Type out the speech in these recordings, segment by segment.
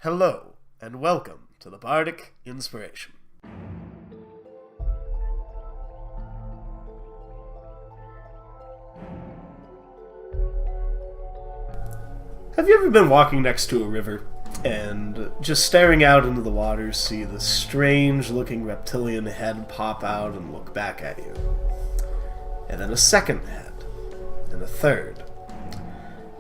Hello, and welcome to the Bardic INNspiration. Have you ever been walking next to a river and just staring out into the water see this strange-looking reptilian head pop out and look back at you? And then a second head, and a third.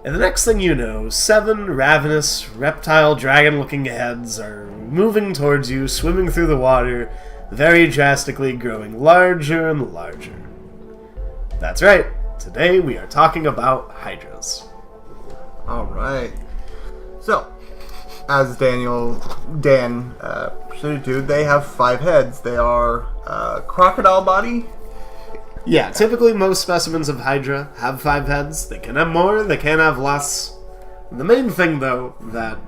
And the next thing you know, 7 ravenous, reptile, dragon-looking heads are moving towards you, swimming through the water, very drastically growing larger and larger. That's right, today we are talking about hydras. Alright. So, as Dan should do, they have 5 heads. They are crocodile body. Yeah, typically most specimens of Hydra have 5 heads. They can have more, they can have less. The main thing, though, that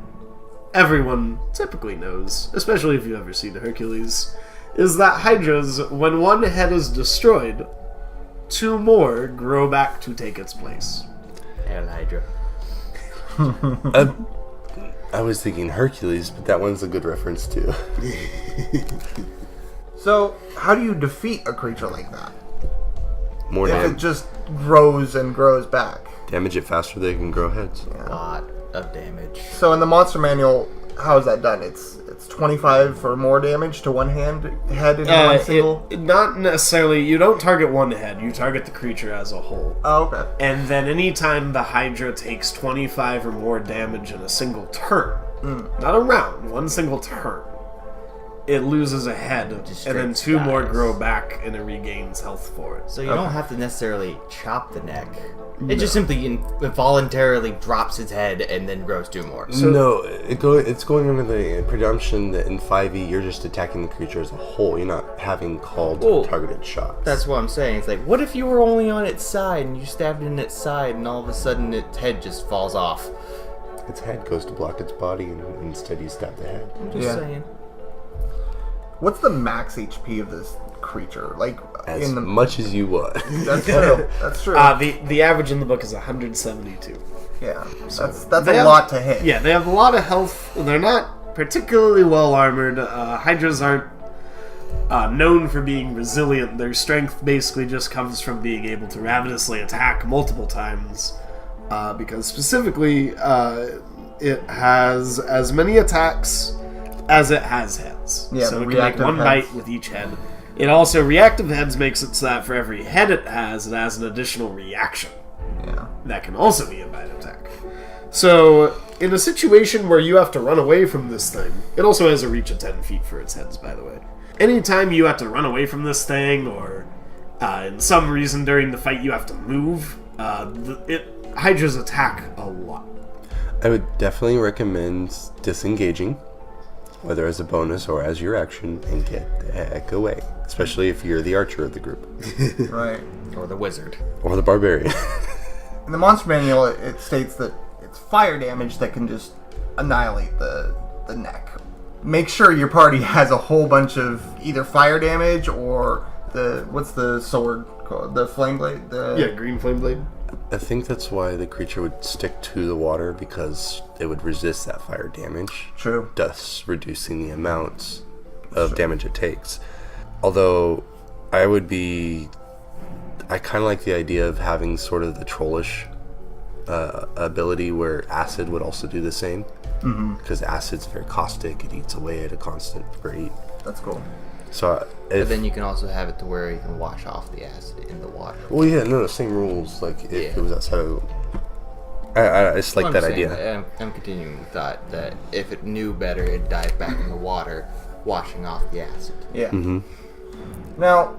everyone typically knows, especially if you ever seen Hercules, is that Hydras, when one head is destroyed, 2 more grow back to take its place. Hail Hydra. I was thinking Hercules, but that one's a good reference too. So, how do you defeat a creature like that? More If it just grows and grows back. damage it faster, they can grow heads. A lot of damage. So in the monster manual, how is that done? It's 25 or more damage to one head in one single? Not necessarily. You don't target one head, you target the creature as a whole. Oh, okay. And then anytime the Hydra takes 25 or more damage in a single turn, not a round, one single turn, it loses a head, and then 2 more grow back, and it regains health for it. So you don't have to necessarily chop the neck. It just simply involuntarily drops its head and then grows 2 more. No, it's going under the presumption that in 5e you're just attacking the creature as a whole. You're not having called targeted shots. That's what I'm saying. It's like, what if you were only on its side and you stabbed it in its side and all of a sudden its head just falls off? Its head goes to block its body, and instead you stab the head. I'm just saying. What's the max HP of this creature? Like As much as you want. That's true. That's true. The average in the book is 172. Yeah, that's a lot to hit. Yeah, they have a lot of health. They're not particularly well armored. Hydras aren't known for being resilient. Their strength basically just comes from being able to ravenously attack multiple times. Because specifically, it has as many attacks as it has heads. Yeah, so it can make 1 bite with each head. It also, reactive heads makes it so that for every head it has an additional reaction. Yeah. That can also be a bite attack. So, in a situation where you have to run away from this thing, it also has a reach of 10 feet for its heads, by the way. Anytime you have to run away from this thing, or in some reason during the fight you have to move, Hydras attack a lot. I would definitely recommend disengaging, whether as a bonus or as your action, and get the heck away. Especially if you're the archer of the group. Right. Or the wizard. Or the barbarian. In the monster manual, it states that it's fire damage that can just annihilate the neck. Make sure your party has a whole bunch of either fire damage or what's the sword called? The flame blade? Green flame blade. I think that's why the creature would stick to the water, because it would resist that fire damage. True. Thus reducing the amount of damage it takes. Although, I kind of like the idea of having sort of the trollish ability where acid would also do the same. Because acid's very caustic, it eats away at a constant rate. That's cool. So, But then you can also have it to where you can wash off the acid in the water. well, yeah, no, same rules. Like, if it was outside of... I just like that idea. I'm continuing the thought that if it knew better, it'd dive back in the water, washing off the acid. Yeah. Now,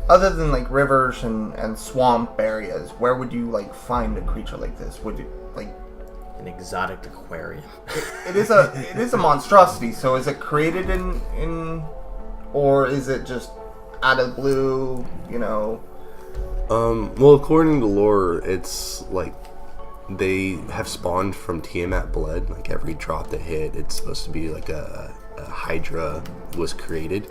other than like rivers and swamp areas, where would you like find a creature like this? Would you like An exotic aquarium. it is a monstrosity, so is it created in or is it just out of the blue, you know? Well, according to lore, it's like they have spawned from Tiamat blood. Like every drop that hit, it's supposed to be like a Hydra was created?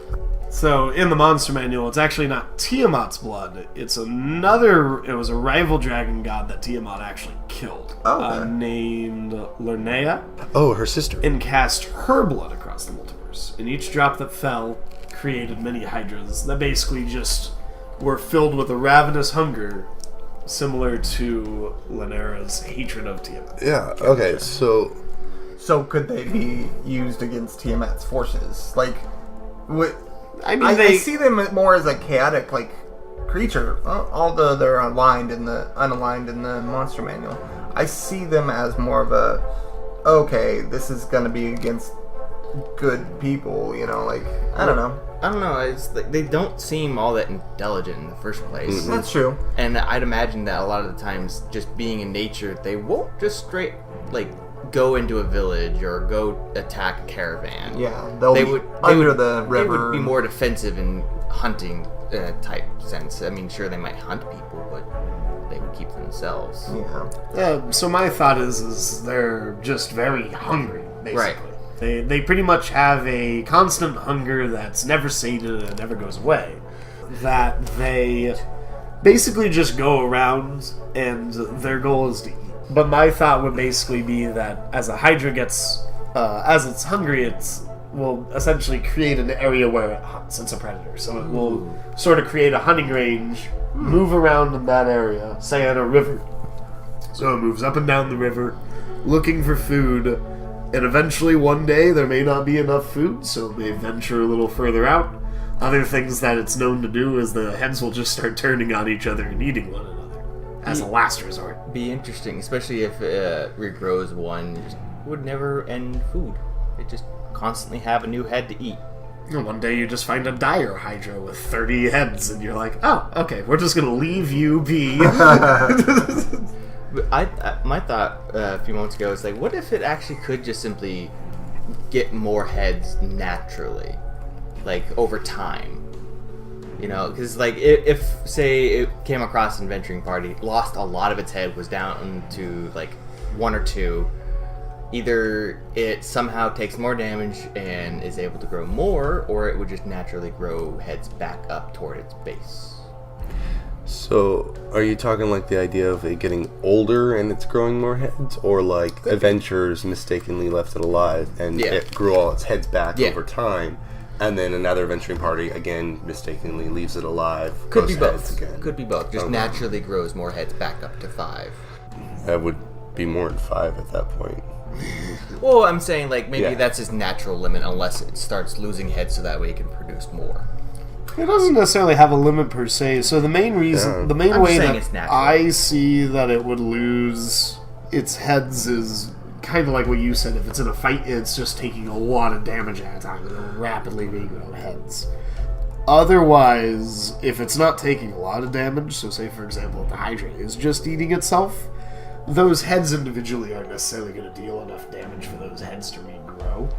So in the monster manual, it's actually not Tiamat's blood. It was a rival dragon god that Tiamat actually killed, named Lernea, Oh, her sister. and cast her blood across the multiverse. And each drop that fell created many hydras that basically just were filled with a ravenous hunger, similar to Lernera's hatred of Tiamat. Yeah, okay, so... So could they be used against Tiamat's forces? Like, what? I mean, I see them more as a chaotic, like, creature. Although they're unaligned in the monster manual, I see them as more of a, okay, this is gonna be against good people. You know, like, I don't know. It's like they don't seem all that intelligent in the first place. Mm-hmm. That's true. And I'd imagine that a lot of the times, just being in nature, they won't just straight like go into a village or go attack a caravan. Yeah, they would under the river. They would be more defensive in hunting type sense. I mean, sure, they might hunt people, but they would keep themselves. Yeah. So my thought is they're just very hungry, basically. Right. They pretty much have a constant hunger that's never sated and never goes away. That they basically just go around and their goal is to eat. But my thought would basically be that as a Hydra gets, as it's hungry, will essentially create an area where it hunts. It's a predator. So it will sort of create a hunting range, move around in that area, say on a river. So it moves up and down the river, looking for food, and eventually one day there may not be enough food, so it may venture a little further out. Other things that it's known to do is the heads will just start turning on each other and eating one another as a last resort. Be interesting, especially if regrows one would never end food. It just constantly have a new head to eat. And one day you just find a dire Hydra with 30 heads, and you're like, oh, okay, we're just gonna leave you be. My thought a few moments ago was like, what if it actually could just simply get more heads naturally, like over time? You know, because like if say it came across an adventuring party, lost a lot of its head, was down to like one or two, either it somehow takes more damage and is able to grow more, or it would just naturally grow heads back up toward its base. So, are you talking like the idea of it getting older and it's growing more heads? Or like adventurers mistakenly left it alive and it grew all its heads back over time, and then another adventuring party, again, mistakenly leaves it alive, Could be grows heads both. again? Could be both. Just naturally grows more heads back up to 5. That would be more than 5 at that point. Well, I'm saying like maybe that's his natural limit, unless it starts losing heads, so that way it can produce more. It doesn't necessarily have a limit per se. So the main reason, the main way that I see that it would lose its heads is kind of like what you said. If it's in a fight, it's just taking a lot of damage at a time. It'll rapidly regrow heads. Otherwise, if it's not taking a lot of damage, so say for example, the Hydra is just eating itself, those heads individually aren't necessarily going to deal enough damage for those heads to regrow.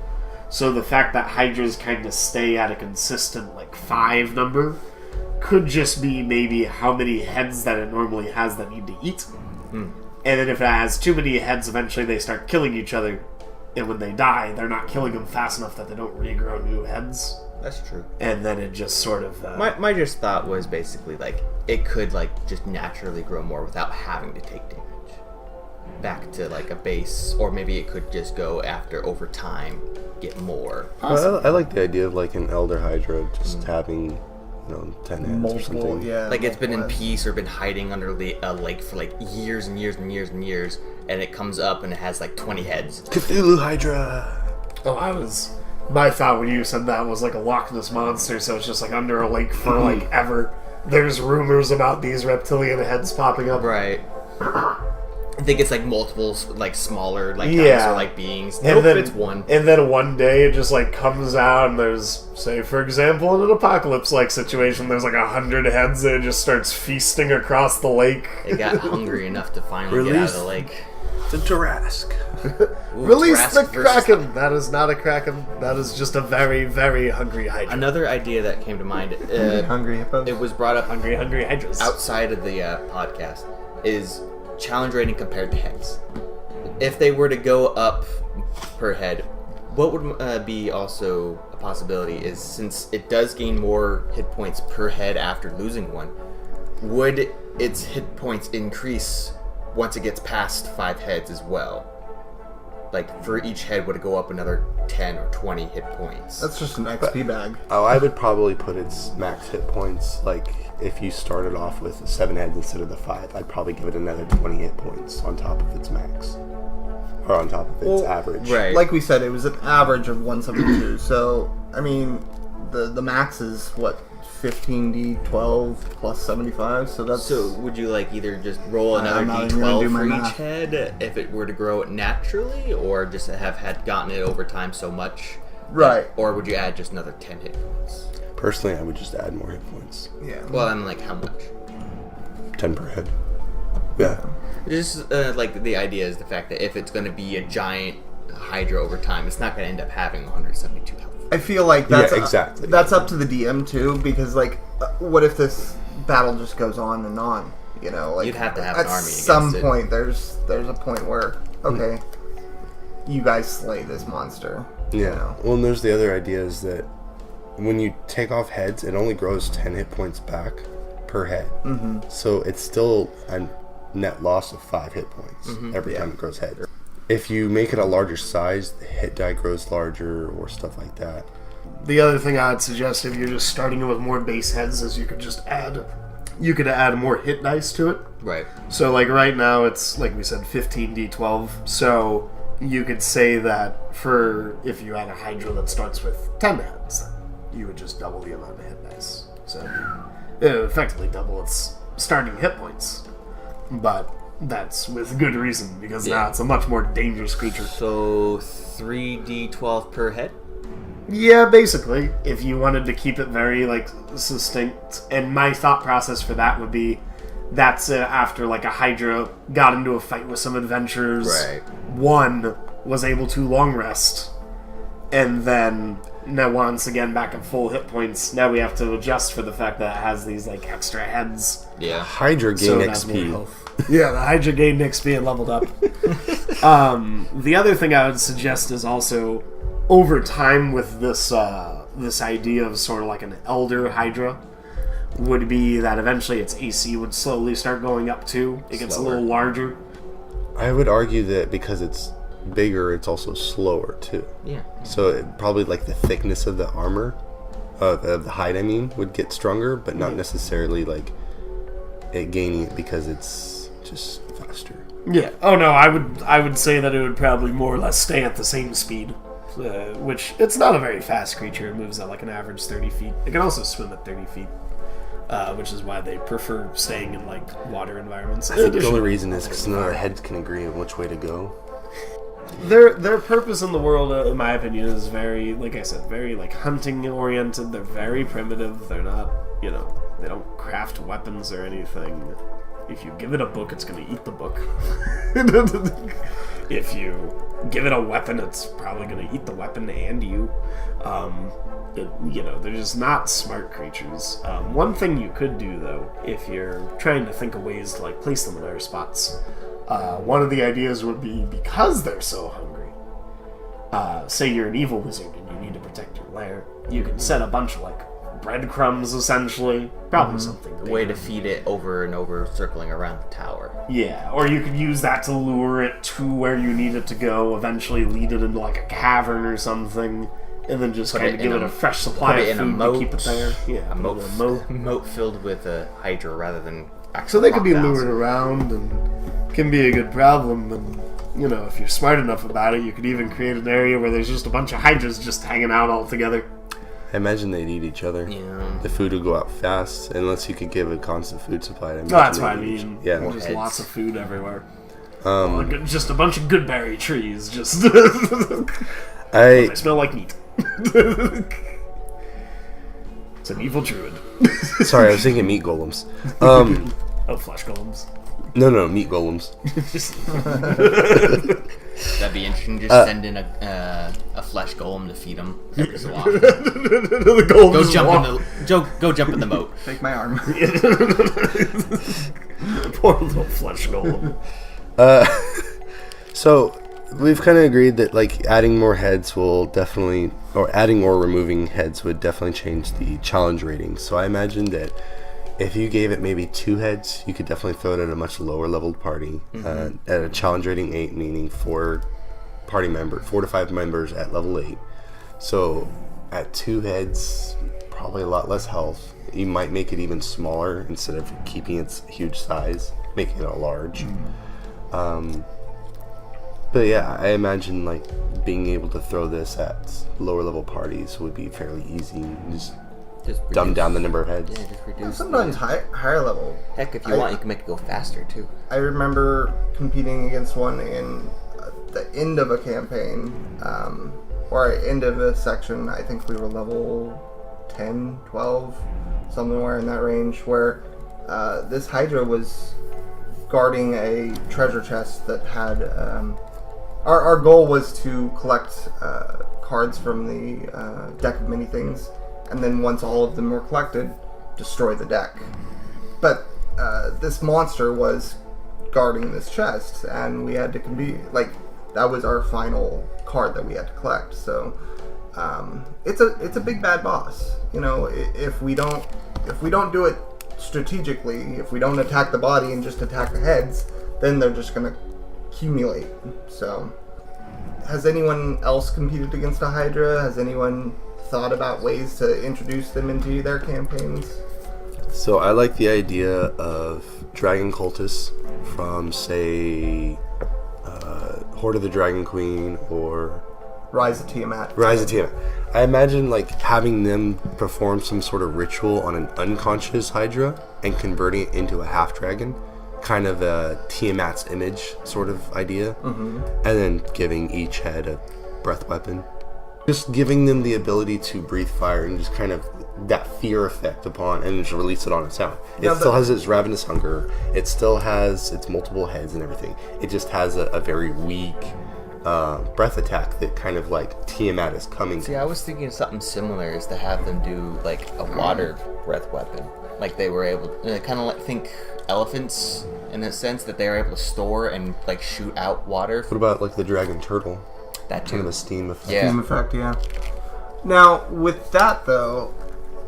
So the fact that Hydras kind of stay at a consistent, like, 5 number could just be maybe how many heads that it normally has that need to eat. And then if it has too many heads, eventually they start killing each other. And when they die, they're not killing them fast enough that they don't regrow new heads. That's true. And then it just sort of... My just thought was basically, like, it could, like, just naturally grow more without having to take damage. Back to, like, a base, or maybe it could just go after, over time, get more. Well, I like the idea of like an elder Hydra just having, 10 heads or something. Yeah, like it's been in peace or been hiding under a lake for like years and years and years and years, and it comes up and it has like 20 heads. Cthulhu Hydra! My thought when you said that was like a Loch Ness monster, so it's just like under a lake for like ever. There's rumors about these reptilian heads popping up. Right. I think it's like multiple, like smaller, like dinosaur-like beings. And then, it's one. And then one day it just like comes out and there's, say for example, in an apocalypse-like situation, there's like 100 heads and it just starts feasting across the lake. It got hungry enough to finally get out of the lake. The Jurassic. Release the Kraken! That is not a Kraken. That is just a very, very hungry Hydra. Another idea that came to mind. Hungry hippos. It was brought up hungry Hydras. outside of the podcast is challenge rating compared to heads. If they were to go up per head, What would be also a possibility is, since it does gain more hit points per head after losing one, would its hit points increase once it gets past 5 heads as well? Like, for each head, would it go up another 10 or 20 hit points? That's just an XP bag. Oh, I would probably put its max hit points, like, if you started off with 7 heads instead of the 5, I'd probably give it another 20 hit points on top of its max. Or on top of its average. Right. Like we said, it was an average of 172. So, I mean, the max is, what, 15d12 plus 75? So that's... So would you, like, either just roll another I'm not even gonna do d12 my for math. each head if it were to grow it naturally, or just have had gotten it over time so much? Right. Or would you add just another 10 hit points? Personally, I would just add more hit points. Yeah. Well, I'm like, how much? 10 per head. Yeah. Just, like, the idea is the fact that if it's going to be a giant Hydra over time, it's not going to end up having 172 health. I feel like that's exactly. That's up to the DM too, because like, what if this battle just goes on and on? You know, like You'd have to have an army At some against it. point, there's a point where okay, you guys slay this monster. Yeah. You know? Well, and there's the other idea is that when you take off heads, it only grows 10 hit points back per head. Mm-hmm. So it's still a net loss of 5 hit points every time it grows heads. If you make it a larger size, the hit die grows larger or stuff like that. The other thing I would suggest, if you're just starting with more base heads, is you could add more hit dice to it. Right. So, like, right now it's, like we said, 15d12. So you could say that for, if you had a Hydra that starts with 10 heads, you would just double the amount of hit dice. So it would effectively double its starting hit points. But that's with good reason, because now it's a much more dangerous creature. So 3d12 per head? Yeah, basically, if you wanted to keep it very, like, succinct. And my thought process for that would be, that's after, like, a Hydra got into a fight with some adventurers. Right. One was able to long rest, and then, now once again back at full hit points, now we have to adjust for the fact that it has these, like, extra heads. Yeah. Hydra So gain it has more XP. health. Yeah, the Hydra gained XP and leveled up. The other thing I would suggest is also, over time with this this idea of sort of like an elder Hydra, would be that eventually its AC would slowly start going up too. It gets a Slower. little larger. I would argue that because it's bigger, it's also slower too. Yeah. So probably like the thickness of the armor, of the hide, I mean, would get stronger, but not necessarily like it gaining it because it's just faster. Yeah. Oh no, I would say that it would probably more or less stay at the same speed, which it's not a very fast creature. It moves at like an average 30 feet. It can also swim at 30 feet, which is why they prefer staying in like water environments. I think the only reason is because none of our heads can agree on which way to go. Their purpose in the world, in my opinion, is very, like I said, very like hunting oriented. They're very primitive. They're not, they don't craft weapons or anything. If you give it a book, it's going to eat the book. If you give it a weapon, it's probably going to eat the weapon and you. They're just not smart creatures. One thing you could do, though, if you're trying to think of ways to like place them in other spots, one of the ideas would be, because they're so hungry, say you're an evil wizard and you need to protect your lair, you can set a bunch of like breadcrumbs, essentially, probably something. A way to feed it over and over, circling around the tower. Yeah, or you could use that to lure it to where you need it to go, eventually lead it into like a cavern or something, and then just kind of give it a fresh supply of food to keep it there. Yeah, a moat filled with a Hydra rather than actual so they could be lockdowns. lured around and can be a good problem. And if you're smart enough about it, you could even create an area where there's just a bunch of Hydras just hanging out all together. I imagine they'd eat each other. Yeah. The food would go out fast, unless you could give a constant food supply. No, that's what I they'd eat mean. Yeah. Just heads. lots of food everywhere. Um, Just a bunch of goodberry trees. Just I they smell like meat. It's an evil druid. sorry, I was thinking meat golems. Oh, flesh golems. No, meat golems. That'd be interesting. Just send in a flesh golem to feed him every so often. The golems Go jump in the moat. Take my arm. Poor little flesh golem. So we've kind of agreed that like adding more heads will definitely, or adding or removing heads would definitely change the challenge rating. So I imagine that if you gave it maybe 2 heads, you could definitely throw it at a much lower leveled party. At a challenge rating 8, meaning 4 to 5 members at level 8. So at 2 heads, probably a lot less health. You might make it even smaller instead of keeping its huge size, making it a large. But yeah, I imagine like being able to throw this at lower level parties would be fairly easy. Just dumb down the number of heads. Yeah, just reduce. Sometimes higher level. Heck, if you want, you can make it go faster too. I remember competing against one in the end of a campaign, or end of a section. I think we were level 10, 12, somewhere in that range, where this Hydra was guarding a treasure chest that had... Our goal was to collect cards from the deck of many things, and then once all of them were collected, destroy the deck. But this monster was guarding this chest, and we had to compete. Like, that was our final card that we had to collect. So it's a big bad boss. You know, if we don't do it strategically, if we don't attack the body and just attack the heads, then they're just gonna accumulate. So, has anyone else competed against a Hydra? Has anyone thought about ways to introduce them into their campaigns? So I like the idea of dragon cultists from, say, Horde of the Dragon Queen or Rise of Tiamat. Rise of Tiamat. I imagine like having them perform some sort of ritual on an unconscious Hydra and converting it into a half dragon, kind of a Tiamat's image sort of idea, and then giving each head a breath weapon. Just giving them the ability to breathe fire and just kind of that fear effect upon, and just release it on its own. It still has its ravenous hunger. It still has its multiple heads and everything. It just has a very weak breath attack that kind of like Tiamat is coming. See, I was thinking something similar is to have them do like a water breath weapon. Like they were able to kind of like think elephants in the sense that they are able to store and like shoot out water. What about like the dragon turtle? That too. Kind of a steam effect. Yeah. Steam effect, yeah. Now, with that though,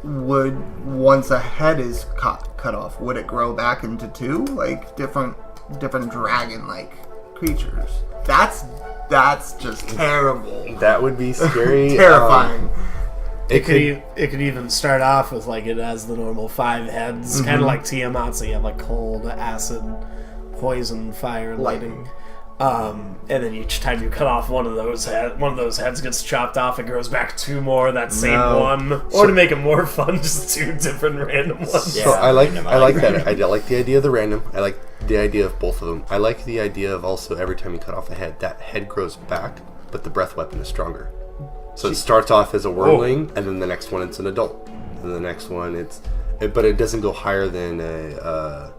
would once a head is cut off, would it grow back into 2 like different dragon-like creatures? That's just terrible. That would be scary. Terrifying. It could even start off with like it has the normal 5 heads, kind of like Tiamat. So you have like cold, acid, poison, fire, lightning. And then each time you cut off one of those heads gets chopped off. It grows back 2 more. That same one, or to make it more fun, just 2 different random ones. Yeah. So I like that. I like the idea of the random. I like the idea of both of them. I like the idea of also every time you cut off a head, that head grows back, but the breath weapon is stronger. So it starts off as a wormling, and then the next one it's an adult, and the next one but it doesn't go higher than a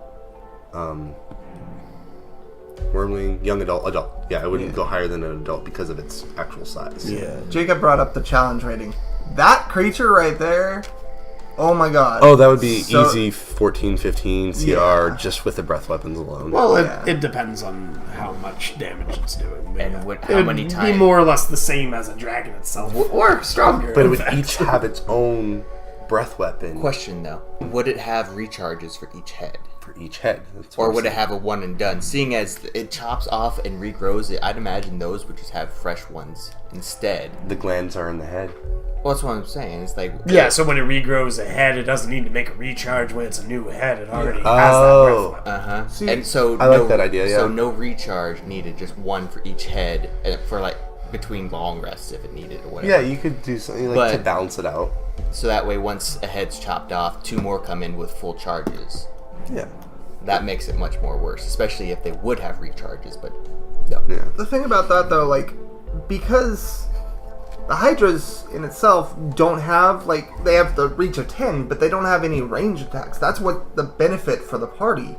wormling, young adult. Yeah, it wouldn't go higher than an adult because of its actual size. Yeah. Jacob brought up the challenge rating. That creature right there, oh my god. Oh, that would be easy 14, 15 CR just with the breath weapons alone. Well, it depends on how much damage it's doing. And how many It times. would be more or less the same as a dragon itself, or stronger. But it in would fact. each have its own breath weapon Question though, would it have recharges for each head? for each head. Or would it have a one and done? Seeing as it chops off and regrows it, I'd imagine those would just have fresh ones instead. The glands are in the head. Well, that's what I'm saying. It's like So when it regrows a head, it doesn't need to make a recharge when it's a new head. It already has that breath weapon. See, and so I like that idea, So yeah. no recharge needed, just one for each head, and for like between long rests if it needed or whatever. Yeah, you could do something like to But- balance it out. So that way, once a head's chopped off, 2 more come in with full charges. Yeah. That makes it much more worse, especially if they would have recharges. But no. Yeah. the thing about that though, like, because the Hydras in itself don't have, like, they have the reach of 10, but they don't have any range attacks. That's what the benefit for the party.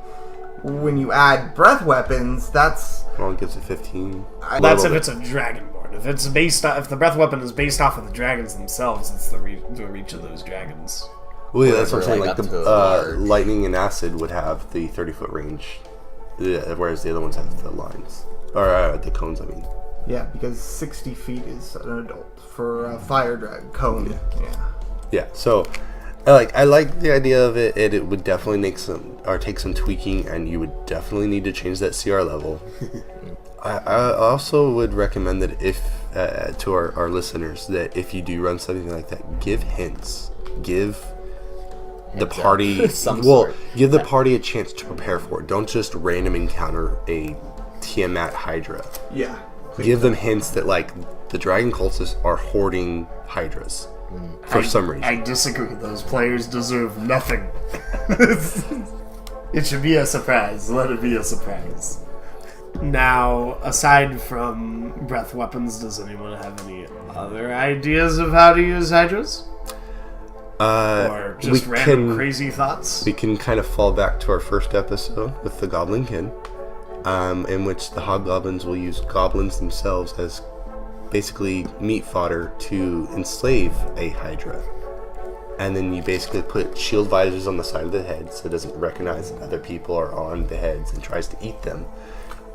When you add breath weapons, that's... Well, it gives it 15. That's if it's a dragonborn. If the breath weapon is based off of the dragons themselves, it's the reach of those dragons. Well, yeah, that's what I'm saying. Like Like up to a the large. lightning and acid would have the 30-foot range, whereas the other ones have the lines or the cones. I mean, Yeah, because 60 feet is an adult for a fire drag cone. Yeah. Yeah, so I like the idea of it. It would definitely take some tweaking, and you would definitely need to change that CR level. I also would recommend that if to our listeners that if you do run something like that, give hints. Give the party give the party a chance to prepare for it. Don't just random encounter a Tiamat Hydra. Yeah. Give them hints that like the dragon cultists are hoarding hydras for some reason. I disagree. Those players deserve nothing. It should be a surprise. Let it be a surprise. Now, aside from breath weapons, does anyone have any other ideas of how to use hydras? Or just random crazy thoughts? We can kind of fall back to our first episode with the Goblin Inn, in which the hobgoblins will use goblins themselves as basically meat fodder to enslave a hydra. And then you basically put shield visors on the side of the head so it doesn't recognize that other people are on the heads and tries to eat them.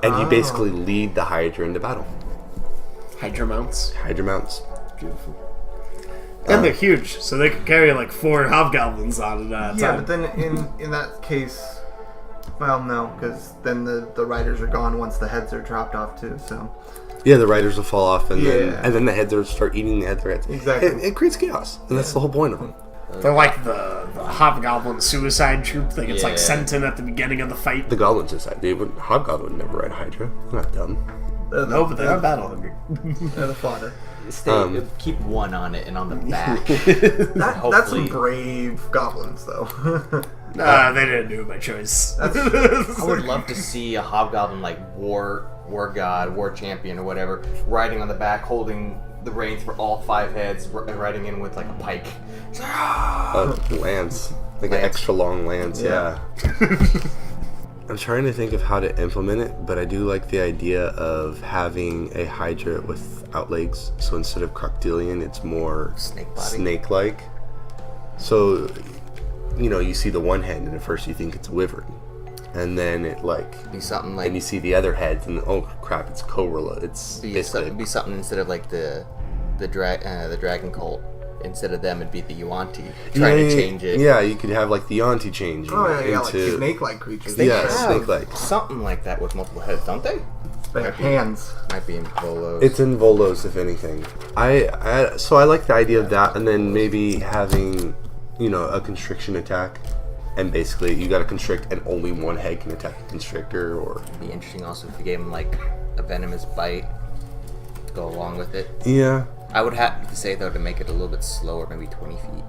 And you basically lead the hydra into battle. Hydra mounts? Hydra mounts. Beautiful. And they're huge, so they could carry like 4 hobgoblins on it at a time. But then in that case, well, no, because then the riders are gone once the heads are dropped off too. So yeah, the riders will fall off, and then the heads will start eating the other heads. Exactly. It creates chaos, and that's the whole point of them. They're like the hobgoblin suicide troop that gets like sent in at the beginning of the fight. The goblins decide hobgoblin would never ride Hydra. They're not dumb. No, but they're battle hungry. They're the fodder. Keep one on it and on the back. That's some brave goblins, though. They didn't do it by choice. I would love to see a hobgoblin like war god, war champion, or whatever, riding on the back, holding the reins for all 5 heads, riding in with like a pike. Lance. Like an extra long lance, yeah. I'm trying to think of how to implement it, but I do like the idea of having a Hydra without legs. So instead of crocodilian, it's more snake-like. So, you see the one head, and at first you think it's a wyvern. And then it be something like, and you see the other heads, and oh crap, it's Corilla. It's be something instead of like the dragon cult. Instead of them, it'd be the Yuanti. Trying to change it. Yeah, you could have like the Yuanti change. Like snake-like creatures. They have snake-like. Something like that with multiple heads, don't they? They have hands. Might be in Volos. It's in Volos, if anything. So I like the idea of that, and then maybe having, a constriction attack. And basically, you gotta constrict, and only one head can attack a constrictor, or... It'd be interesting also if you gave him, like, a venomous bite to go along with it. Yeah. I would have to say, though, to make it a little bit slower, maybe 20 feet.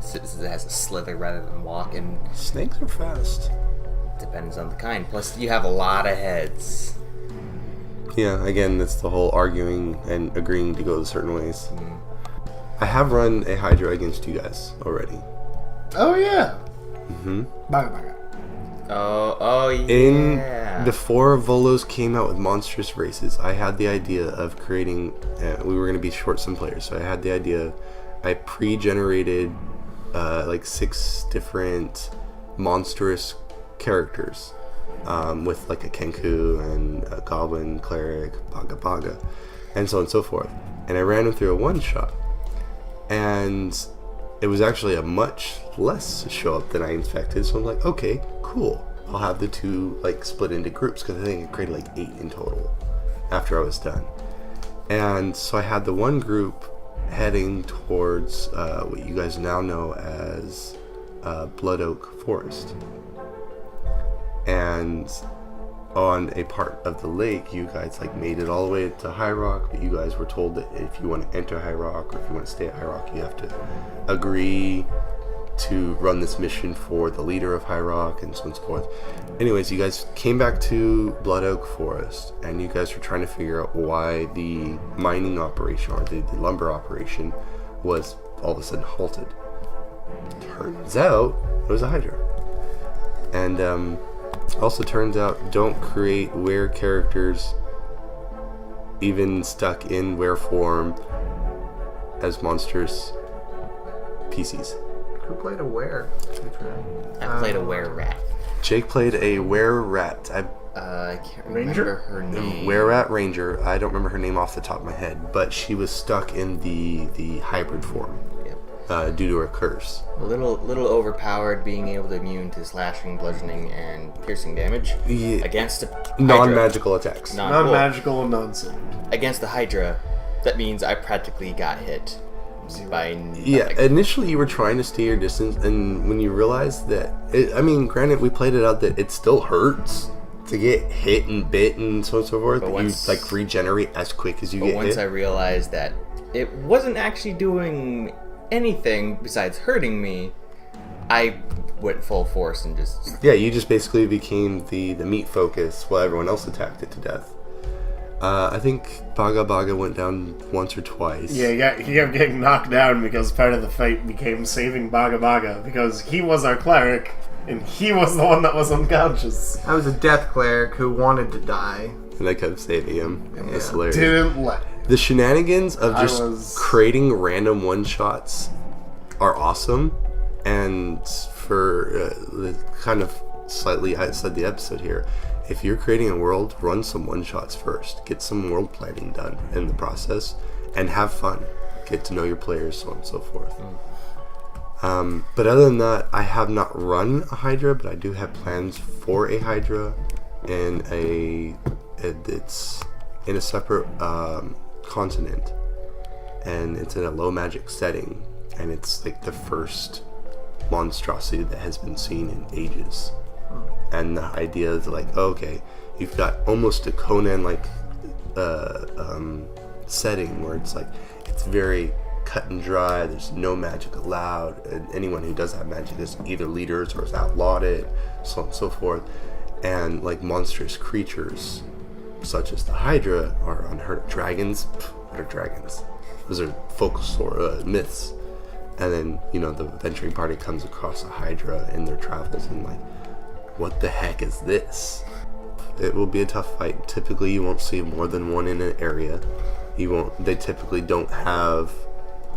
Since it has a slither rather than walk, and... Snakes are fast. Depends on the kind. Plus, you have a lot of heads. Yeah, again, that's the whole arguing and agreeing to go certain ways. I have run a Hydra against you guys already. Oh, yeah. Mm-hmm. Oh yeah. Before Volos came out with monstrous races, I had the idea of creating. We were going to be short some players, so I had the idea. I pre-generated like 6 different monstrous characters, with like a Kenku and a Goblin Cleric, Baga, and so on and so forth. And I ran them through a one-shot, and it was actually a much less show up than I expected. So I'm like, okay, cool. I'll have the 2 like split into groups, because I think it created like 8 in total after I was done. And so I had the one group heading towards what you guys now know as Blood Oak Forest. And on a part of the lake, you guys like made it all the way to High Rock, but you guys were told that if you want to enter High Rock, or if you want to stay at High Rock, you have to agree to run this mission for the leader of High Rock, and so on and so forth. Anyways, you guys came back to Blood Oak Forest, and you guys were trying to figure out why the mining operation, or the lumber operation, was all of a sudden halted. Turns out it was a Hydra. And also turns out, don't create were characters, even stuck in were form, as monstrous PCs. Who played a were? I played a were rat. Jake played a were rat. I I can't Ranger? remember her name. Where at Ranger, I don't remember her name off the top of my head, but she was stuck in the hybrid form due to her curse. A little overpowered, being able to immune to slashing, bludgeoning, and piercing damage against a Hydra. Non-magical attacks. Non-magical and non-summoned. Against the Hydra, that means I practically got hit by nothing. Yeah, initially you were trying to stay your distance, and when you realized that, granted, we played it out that it still hurts to get hit and bit and so on and so forth, but you like regenerate as quick as you get hit. But once I realized that it wasn't actually doing anything besides hurting me, I went full force and just... Yeah, you just basically became the meat focus while everyone else attacked it to death. I think Baga Baga went down once or twice. Yeah, he kept getting knocked down because part of the fight became saving Baga Baga, because he was our cleric, and he was the one that was unconscious. I was a death cleric who wanted to die. And I kept saving him. That's hilarious. Didn't let him. The shenanigans of just creating random one-shots are awesome, and for kind of slightly outside the episode here, if you're creating a world, run some one-shots first. Get some world planning done in the process, and have fun. Get to know your players, so on and so forth. But other than that, I have not run a Hydra, but I do have plans for a Hydra, and it's in a separate continent, and it's in a low magic setting, and it's like the first monstrosity that has been seen in ages. And the idea is like, okay, you've got almost a Conan like setting where it's like it's very cut and dry. There's no magic allowed, and anyone who does have magic is either leaders or is outlawed it, so on and so forth. And like monstrous creatures such as the Hydra are unheard of. Dragons, what are dragons? Those are folklore myths. And then, the adventuring party comes across a Hydra in their travels and like, what the heck is this? It will be a tough fight. Typically, you won't see more than one in an area. They typically don't have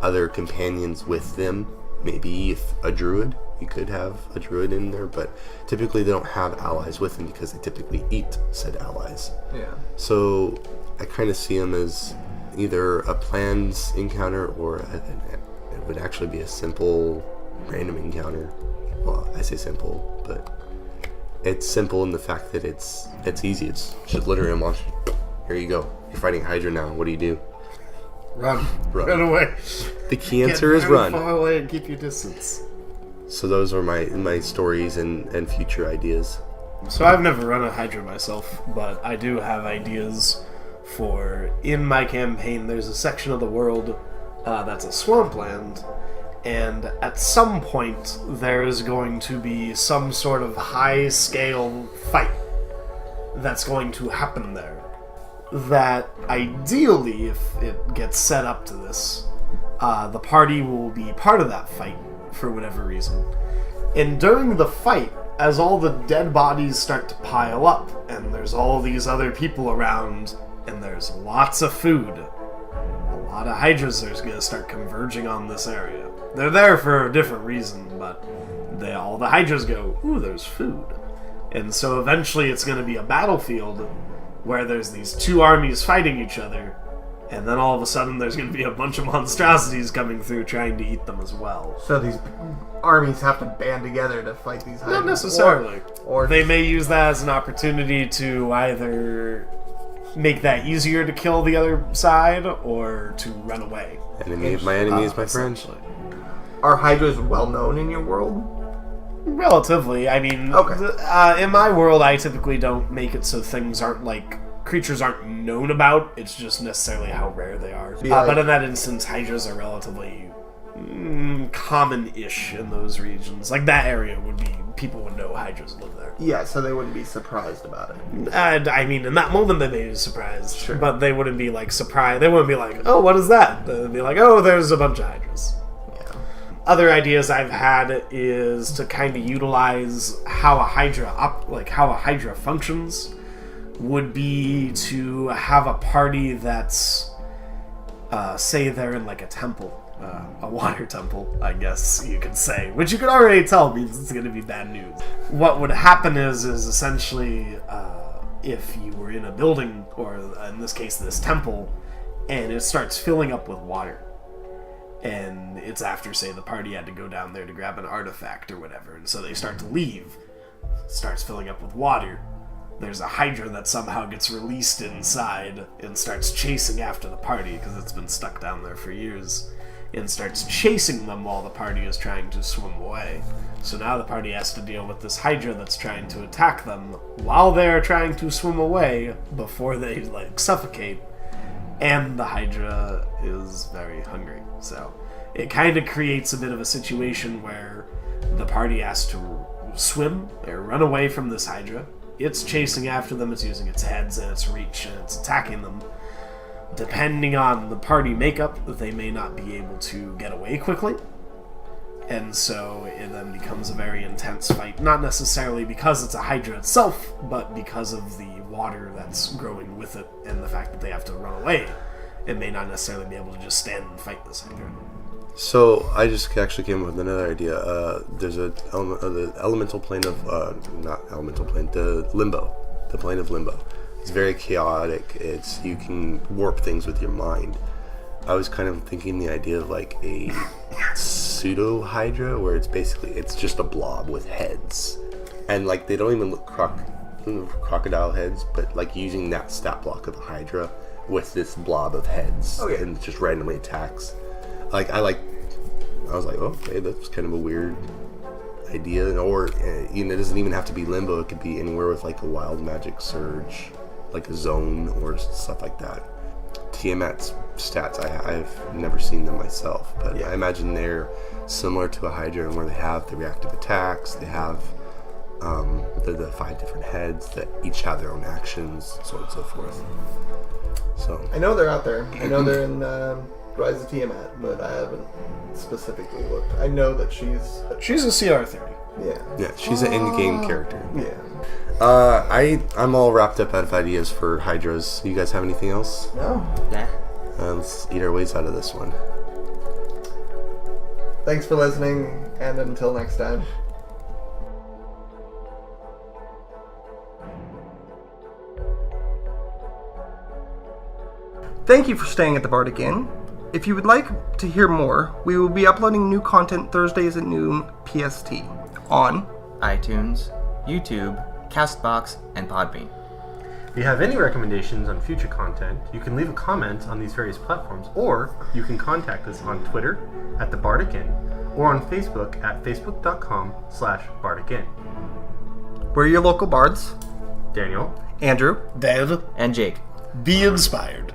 other companions with them. Maybe if a druid, you could have a druid in there, but typically they don't have allies with them because they typically eat said allies. Yeah. So I kind of see them as either a planned encounter or it would actually be a simple random encounter. Well, I say simple, but it's simple in the fact that it's easy. It's just literally a monster. Here you go. You're fighting Hydra now. What do? Run away. The key answer is run. Get far away and keep your distance. So those are my stories and future ideas. So I've never run a Hydra myself, but I do have ideas for, in my campaign, there's a section of the world that's a swampland, and at some point there is going to be some sort of high-scale fight that's going to happen there. That ideally, if it gets set up to this, the party will be part of that fight for whatever reason. And during the fight, as all the dead bodies start to pile up, and there's all these other people around, and there's lots of food, a lot of hydras are going to start converging on this area. They're there for a different reason, but all the hydras go, ooh, there's food. And so eventually it's going to be a battlefield where there's these two armies fighting each other, and then all of a sudden there's going to be a bunch of monstrosities coming through trying to eat them as well. So these armies have to band together to fight these hydras? Not necessarily. Or they may use that as an opportunity to either make that easier to kill the other side or to run away. My enemy is my friend. Are hydras well known in your world? Relatively. I mean, okay. In my world, I typically don't make it so things aren't creatures aren't known about. It's just necessarily how rare they are. But in that instance, hydras are relatively common-ish in those regions. Like that area would be, people would know hydras live there. Yeah, so they wouldn't be surprised about it. I mean, in that moment they may be surprised, sure. But they wouldn't be surprised. They wouldn't be like, "Oh, what is that?" They'd be like, "Oh, there's a bunch of hydras." Other ideas I've had is to kind of utilize how a hydra functions would be to have a party that's say they're in a temple, a water temple, I guess you could say, which you could already tell means it's going to be bad news. What would happen is essentially if you were in a building, or in this case this temple, and it starts filling up with water. And it's after, say, the party had to go down there to grab an artifact or whatever, and so they start to leave. It starts filling up with water. There's a Hydra that somehow gets released inside and starts chasing after the party, because it's been stuck down there for years, and starts chasing them while the party is trying to swim away. So now the party has to deal with this Hydra that's trying to attack them while they're trying to swim away before they, suffocate. And the Hydra is very hungry. So it kind of creates a bit of a situation where the party has to swim or run away from this Hydra. It's chasing after them, it's using its heads and its reach, and it's attacking them. Depending on the party makeup, they may not be able to get away quickly. And so it then becomes a very intense fight, not necessarily because it's a Hydra itself, but because of the water that's growing with it and the fact that they have to run away. It may not necessarily be able to just stand and fight this Hydra. So I just actually came up with another idea. There's the elemental plane of the limbo, the plane of limbo. It's very chaotic. You can warp things with your mind. I was kind of thinking the idea of like a pseudo Hydra, where it's just a blob with heads, and like they don't even look crocodile heads, but like using that stat block of the Hydra with this blob of heads, and just randomly attacks. I was like, okay, that's kind of a weird idea. Or it doesn't even have to be limbo. It could be anywhere with like a wild magic surge, like a zone or stuff like that. Tiamat's stats, I've never seen them myself, but I imagine they're similar to a Hydra, where they have the reactive attacks, they have the 5 different heads that each have their own actions, so on and so forth. So I know they're out there. I know they're in Rise of Tiamat, but I haven't specifically looked. I know that she's a CR30. Yeah, she's an in-game character. Yeah. I'm all wrapped up out of ideas for Hydras. You guys have anything else? No. Nah. Let's eat our ways out of this one. Thanks for listening, and until next time. Thank you for staying at the Bardic Inn. If you would like to hear more, we will be uploading new content Thursdays at noon PST on iTunes, YouTube, Castbox, and Podbean. If you have any recommendations on future content, you can leave a comment on these various platforms, or you can contact us on Twitter at the Bardic Inn, or on Facebook at facebook.com/Bardic Inn. We're your local bards. Daniel, Andrew. Dan, And Jake. be inspired.